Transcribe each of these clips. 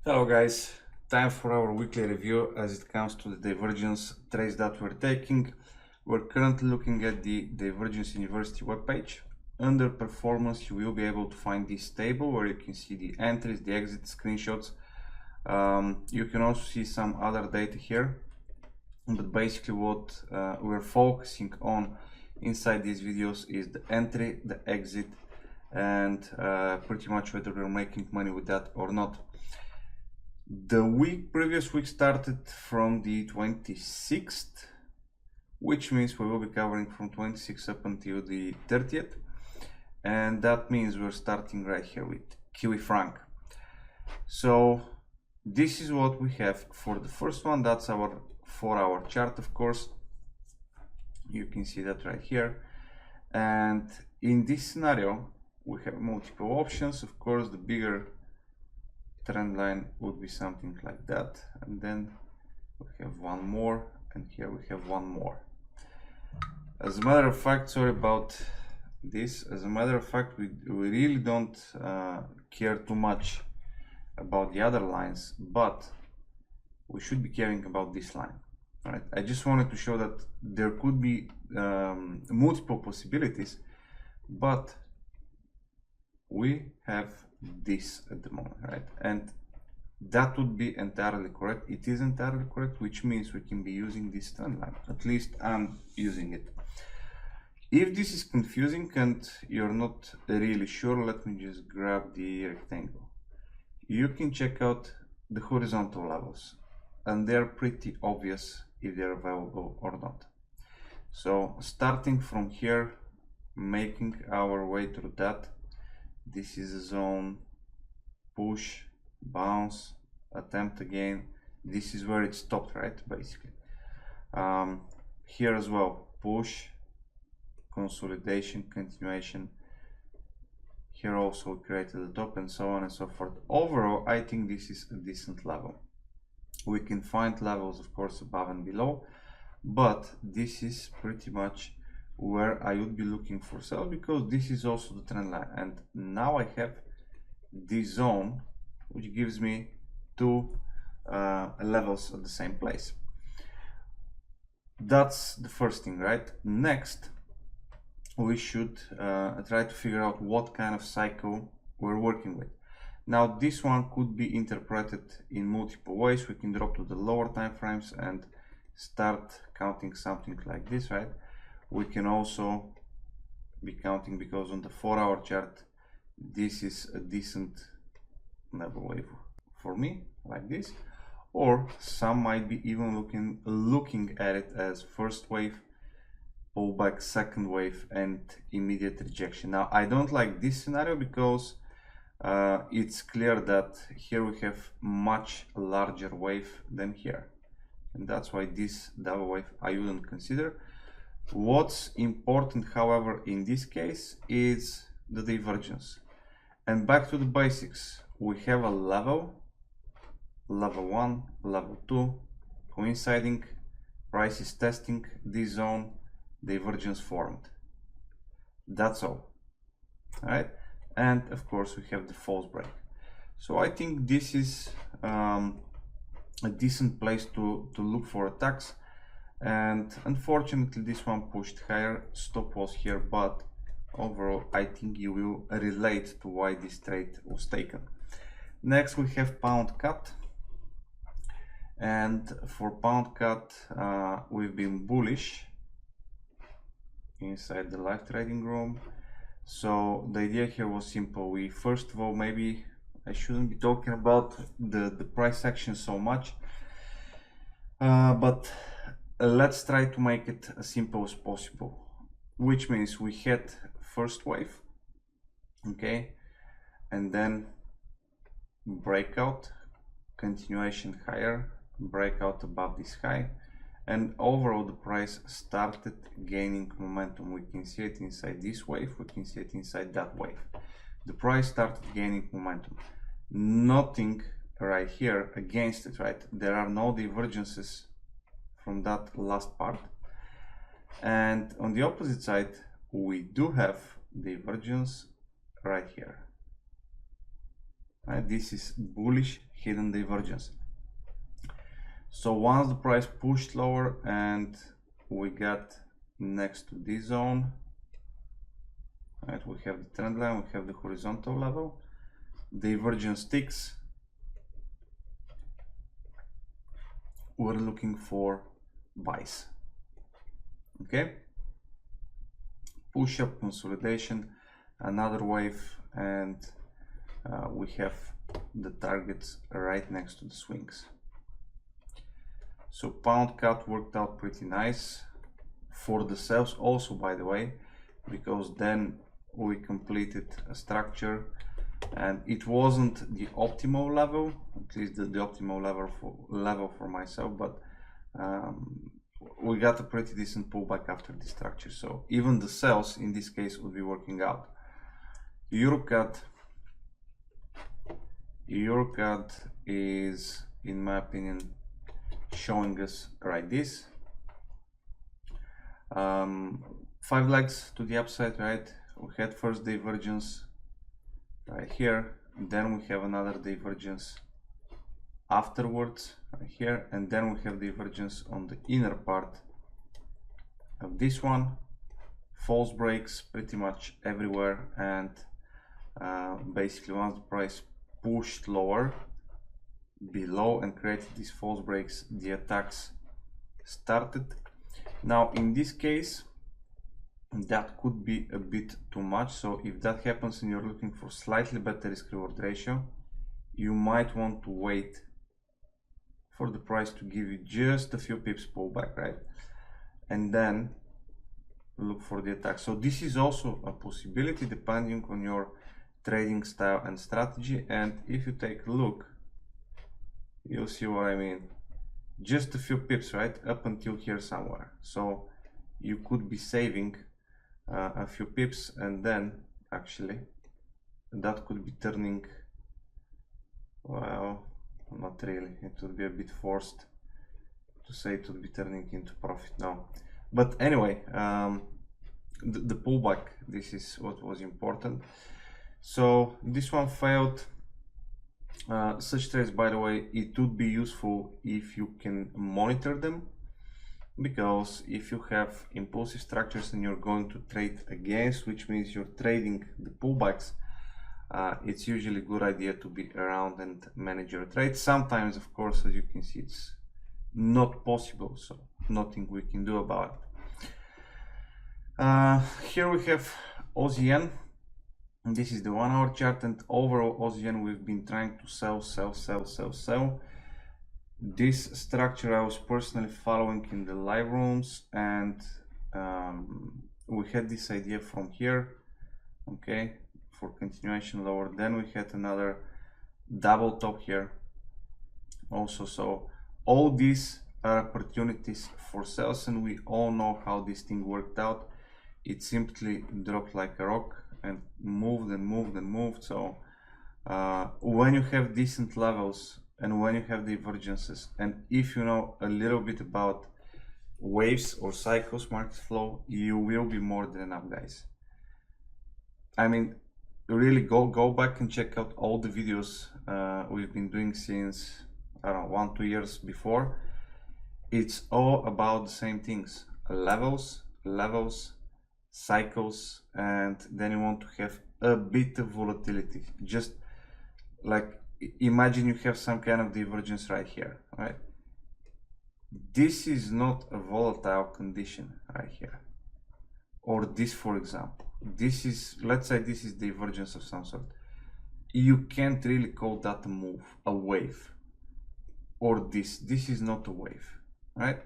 Hello guys, time for our weekly review as it comes to the divergence trades that we're taking. We're currently looking at the Divergence University webpage. Under performance you will be able to find this table where you can see the entries, the exit screenshots. You can also see some other data here, but basically what we're focusing on inside these videos is the entry, the exit, and pretty much whether we're making money with that or not. The previous week started from the 26th, which means we will be covering from 26th up until the 30th, and that means we're starting right here with Kiwi franc. So this is what we have for the first one. That's our 4-hour chart, of course. You can see that right here, and in this scenario we have multiple options. Of course, the bigger trend line would be something like that, and then we have one more, and here we have one more. As a matter of fact, sorry about this, as a matter of fact, we really don't care too much about the other lines, but we should be caring about this line. All right, I just wanted to show that there could be multiple possibilities, but we have this at the moment, right? And that would be entirely correct. It is entirely correct, which means we can be using this trend line. At least I'm using it. If this is confusing and you're not really sure, let me just grab the rectangle. You can check out the horizontal levels, and they're pretty obvious if they're available or not. So starting from here, making our way through that, this is a zone, push, bounce, attempt again. This is where it stopped, right? Basically. Here as well, push, consolidation, continuation. Here also we created the top, and so on and so forth. Overall, I think this is a decent level. We can find levels, of course, above and below, but this is pretty much where I would be looking for sell, because this is also the trend line, and now I have this zone which gives me two levels at the same place. That's the first thing, right? Next, we should try to figure out what kind of cycle we're working with. Now this one could be interpreted in multiple ways. We can drop to the lower time frames and start counting something like this, right? We can also be counting, because on the 4-hour chart this is a decent level wave for me, like this, or some might be even looking at it as first wave, pullback, second wave, and immediate rejection. Now I don't like this scenario because it's clear that here we have much larger wave than here, and that's why this double wave I wouldn't consider. What's important, however, in this case is the divergence. And back to the basics, we have a level 1, level 2, coinciding, price is testing this zone, divergence formed. That's all. Alright, and of course we have the false break. So I think this is a decent place to look for attacks. And unfortunately this one pushed higher, stop was here, but overall I think you will relate to why this trade was taken. Next we have pound cut, and for pound cut we've been bullish inside the live trading room. So the idea here was simple. We first of all, maybe I shouldn't be talking about the price action so much, but let's try to make it as simple as possible, which means we had first wave, okay, and then breakout, continuation higher, breakout above this high, and overall the price started gaining momentum. We can see it inside this wave, we can see it inside that wave. The price started gaining momentum. Nothing right here against it, right? There are no divergences from that last part, and on the opposite side we do have divergence right here, right? This is bullish hidden divergence. So once the price pushed lower and we got next to this zone, right, we have the trend line, we have the horizontal level, divergence sticks, we're looking for buys. Okay, push up, consolidation, another wave, and we have the targets right next to the swings. So pound cut worked out pretty nice for the sells also, by the way, because then we completed a structure and it wasn't the optimal level, at least the optimal level for myself, but we got a pretty decent pullback after this structure. So even the sells in this case would be working out. EuroCAD is, in my opinion, showing us right this. 5 legs to the upside, right? We had first divergence right here, then we have another divergence afterwards right here, and then we have divergence on the inner part of this one. False breaks pretty much everywhere, and basically once the price pushed lower below and created these false breaks, the attacks started. Now in this case that could be a bit too much, so if that happens and you're looking for slightly better risk reward ratio, you might want to wait for the price to give you just a few pips pullback, right, and then look for the attack. So this is also a possibility depending on your trading style and strategy, and if you take a look you'll see what I mean. Just a few pips, right, up until here somewhere. So you could be saving a few pips, and then actually that could be turning, well, not really, it would be a bit forced to say it would be turning into profit now. But anyway, the pullback, this is what was important. So this one failed. Such trades, by the way, it would be useful if you can monitor them, because if you have impulsive structures and you're going to trade against, which means you're trading the pullbacks, it's usually a good idea to be around and manage your trades. Sometimes, of course, as you can see, it's not possible, so nothing we can do about it. Here we have AUSSIEN. This is the 1 hour chart, and overall AUSSIEN we've been trying to sell. This structure I was personally following in the live rooms, and we had this idea from here, okay, for continuation lower. Then we had another double top here also. So all these are opportunities for sales, and we all know how this thing worked out. It simply dropped like a rock and moved and moved and moved. So when you have decent levels and when you have divergences, and if you know a little bit about waves or cycles, market flow, you will be more than enough, guys. I mean, really go back and check out all the videos we've been doing since, I don't know, 1-2 years before. It's all about the same things: levels, cycles, and then you want to have a bit of volatility. Just like imagine you have some kind of divergence right here, right? This is not a volatile condition right here, or this, for example. This is, let's say this is divergence of some sort. You can't really call that a move, a wave. Or this is not a wave, right?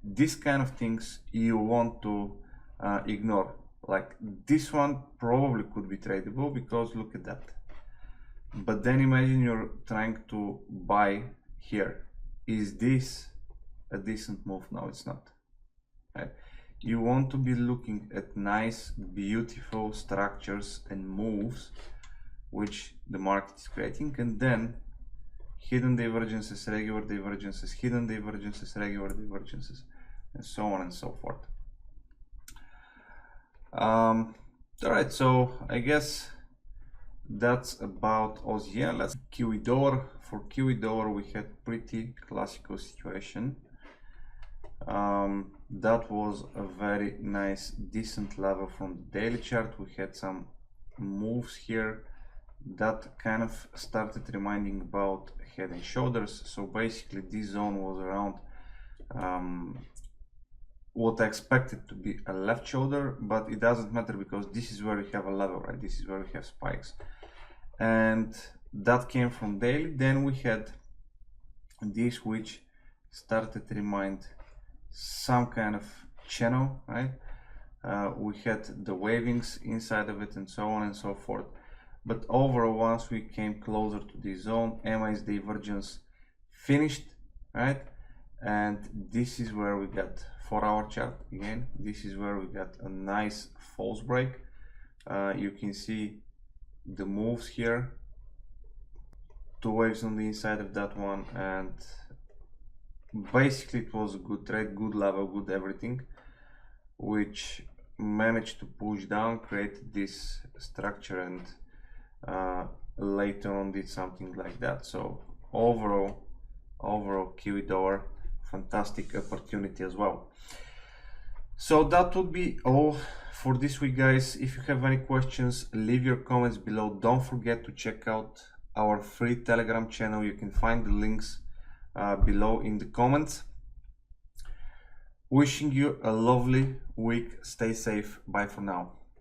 This kind of things you want to ignore. Like this one probably could be tradable because look at that. But then imagine you're trying to buy here. Is this a decent move? No, it's not. Right? You want to be looking at nice, beautiful structures and moves which the market is creating, and then hidden divergences, regular divergences, hidden divergences, regular divergences, and so on and so forth. All right, so I guess that's about AUSSIEN. Let's QE dollar for Kiwi dollar we had pretty classical situation. That was a very nice decent level from the daily chart. We had some moves here that kind of started reminding about head and shoulders. So basically this zone was around what I expected to be a left shoulder, but it doesn't matter because this is where we have a level, right? This is where we have spikes, and that came from daily. Then we had this, which started to remind some kind of channel, right? We had the wavings inside of it and so on and so forth. But overall, once we came closer to this zone, MA's divergence finished, right? And this is where we got 4-hour chart again. This is where we got a nice false break. You can see the moves here, 2 waves on the inside of that one, and basically it was a good trade, good level, good everything, which managed to push down, create this structure, and later on did something like that. So overall Kiwi dollar, fantastic opportunity as well. So that would be all for this week, guys. If you have any questions, leave your comments below. Don't forget to check out our free Telegram channel. You can find the links below in the comments. Wishing you a lovely week. Stay safe. Bye for now.